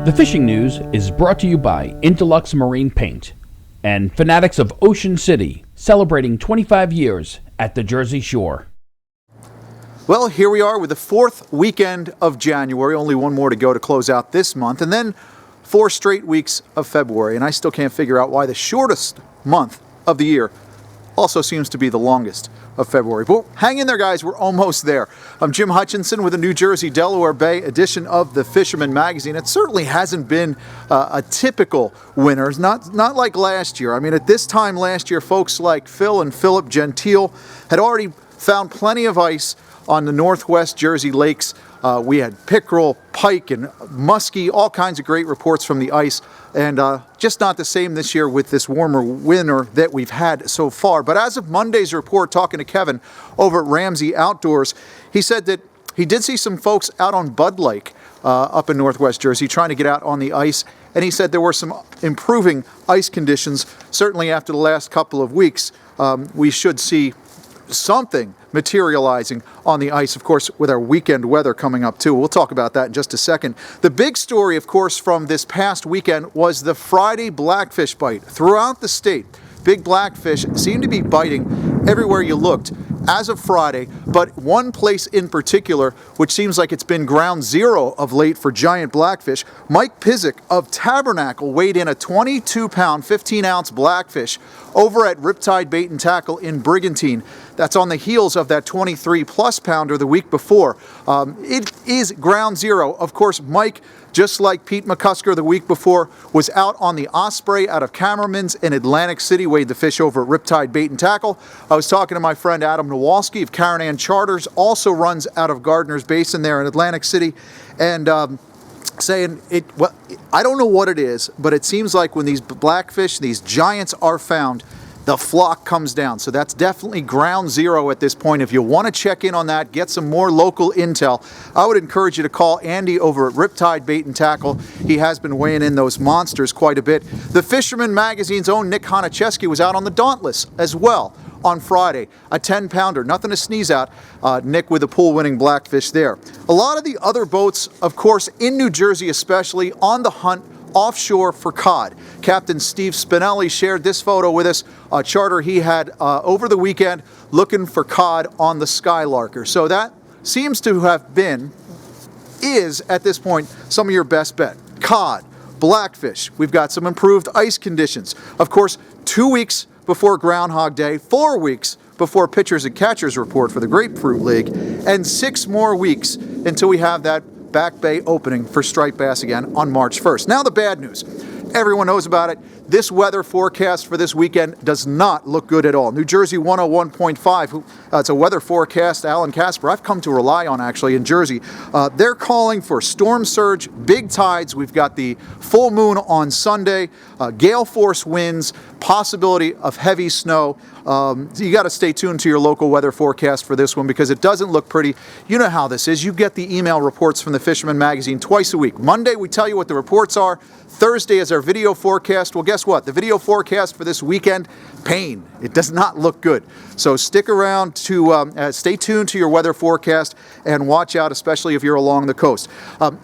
The fishing news is brought to you by Interlux Marine Paint and Fanatics of Ocean City, celebrating 25 years at the Jersey Shore. Well, here we are with the fourth weekend of January, only one more to go to close out this month, and then 4 straight weeks of February, and I still can't figure out why the shortest month of the year also seems to be the longest of February. But hang in there, guys, we're almost there. I'm Jim Hutchinson with a New Jersey Delaware Bay edition of the Fisherman magazine. It certainly hasn't been a typical winter, not like last year. I mean, at this time last year, folks like Phil and Philip Gentile had already found plenty of ice on the northwest Jersey lakes. We had pickerel, pike, and muskie, all kinds of great reports from the ice, and just not the same this year with this warmer winter that we've had so far. But as of Monday's report, talking to Kevin over at Ramsey Outdoors, he said that he did see some folks out on Bud Lake up in northwest Jersey trying to get out on the ice, and he said there were some improving ice conditions. Certainly after the last couple of weeks, we should see something materializing on the ice, of course, with our weekend weather coming up too. We'll talk about that in just a second. The big story, of course, from this past weekend was the Friday blackfish bite. Throughout the state, big blackfish seemed to be biting everywhere you looked as of Friday, but one place in particular, which seems like it's been ground zero of late for giant blackfish. Mike Pizik of Tabernacle weighed in a 22-pound, 15-ounce blackfish over at Riptide Bait and Tackle in Brigantine. That's on the heels of that 23-plus pounder the week before. It is ground zero. Of course, Mike, just like Pete McCusker the week before, was out on the Osprey out of Cameraman's in Atlantic City, weighed the fish over at Riptide Bait and Tackle. I was talking to my friend Adam Nowalski of Caranan Charters, also runs out of Gardner's Basin there in Atlantic City, and saying, well, I don't know what it is, but it seems like when these blackfish, these giants are found, the flock comes down. So that's definitely ground zero at this point. If you want to check in on that, get some more local intel, I would encourage you to call Andy over at Riptide Bait and Tackle. He has been weighing in those monsters quite a bit. The Fisherman magazine's own Nick Honicheski was out on the Dauntless as well on Friday, a 10-pounder, nothing to sneeze at. Nick with a pool-winning blackfish there. A lot of the other boats, of course, in New Jersey especially, on the hunt offshore for cod. Captain Steve Spinelli shared this photo with us, a charter he had over the weekend looking for cod on the Skylarker. So that seems to have been, is at this point, some of your best bet. Cod, blackfish, we've got some improved ice conditions. Of course, 2 weeks before Groundhog Day, 4 weeks before pitchers and catchers report for the Grapefruit League, and 6 more weeks until we have that Back Bay opening for striped bass again on March 1st. Now the bad news. Everyone knows about it. This weather forecast for this weekend does not look good at all. New Jersey 101.5, it's a weather forecast Alan Casper I've come to rely on actually in Jersey. They're calling for storm surge, big tides. We've got the full moon on Sunday, gale force winds, possibility of heavy snow. You got to stay tuned to your local weather forecast for this one because it doesn't look pretty. You know how this is. You get the email reports from the Fisherman magazine twice a week. Monday we tell you what the reports are. Thursday is our video forecast. Well, guess what? The video forecast for this weekend, pain. It does not look good. So stick around to, stay tuned to your weather forecast and watch out, especially if you're along the coast.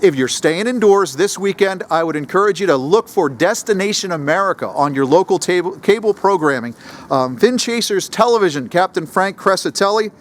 If you're staying indoors this weekend, I would encourage you to look for Destination America on your local cable programming. Fin Chasers Television, Captain Frank Crescitelli,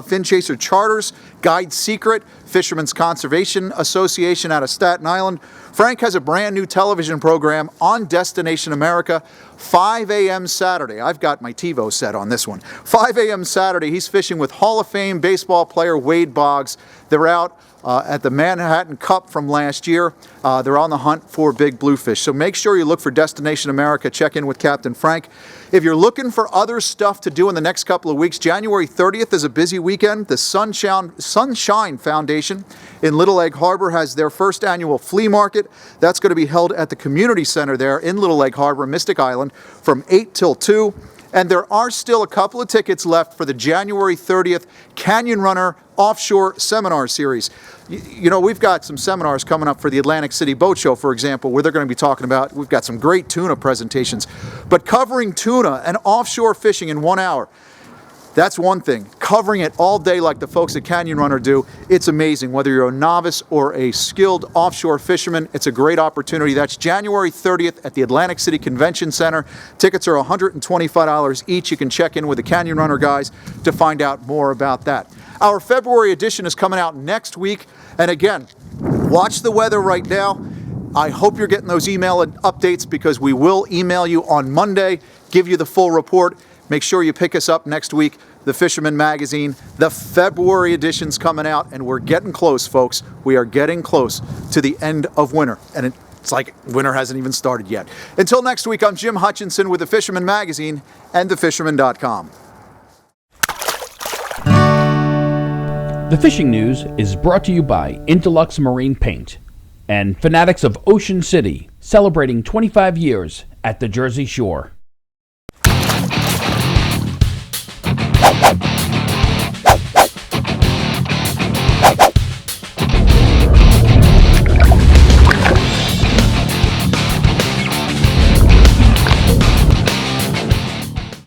Fin Chaser Charters, Guide Secret, Fishermen's Conservation Association out of Staten Island. Frank has a brand new television program on Destination America, 5 a.m. Saturday. I've got my TiVo set on this one. 5 a.m. Saturday, he's fishing with Hall of Fame baseball player Wade Boggs. They're out at the Manhattan Cup from last year. They're on the hunt for big bluefish. So make sure you look for Destination America. Check in with Captain Frank. If you're looking for other stuff to do in the next couple of weeks, January 30th is a busy weekend. The Sunshine Foundation in Little Egg Harbor has their first annual flea market. That's going to be held at the community center there in Little Egg Harbor, Mystic Island, from 8 till 2. And there are still a couple of tickets left for the January 30th Canyon Runner Offshore Seminar Series. You know, we've got some seminars coming up for the Atlantic City Boat Show, for example, where they're going to be talking about, we've got some great tuna presentations. But covering tuna and offshore fishing in 1 hour, That's one thing. Covering it all day like the folks at Canyon Runner do, it's amazing. Whether you're a novice or a skilled offshore fisherman, it's a great opportunity. That's January 30th at the Atlantic City Convention Center. Tickets are $125 each. You can check in with the Canyon Runner guys to find out more about that. Our February edition is coming out next week. And again, watch the weather right now. I hope you're getting those email updates because we will email you on Monday, give you the full report. Make sure you pick us up next week. The Fisherman magazine, the February edition's coming out, and we're getting close, folks. We are getting close to the end of winter, and it's like winter hasn't even started yet. Until next week, I'm Jim Hutchinson with the Fisherman magazine and thefisherman.com. The fishing news is brought to you by Intellux Marine Paint and Fanatics of Ocean City, celebrating 25 years at the Jersey Shore.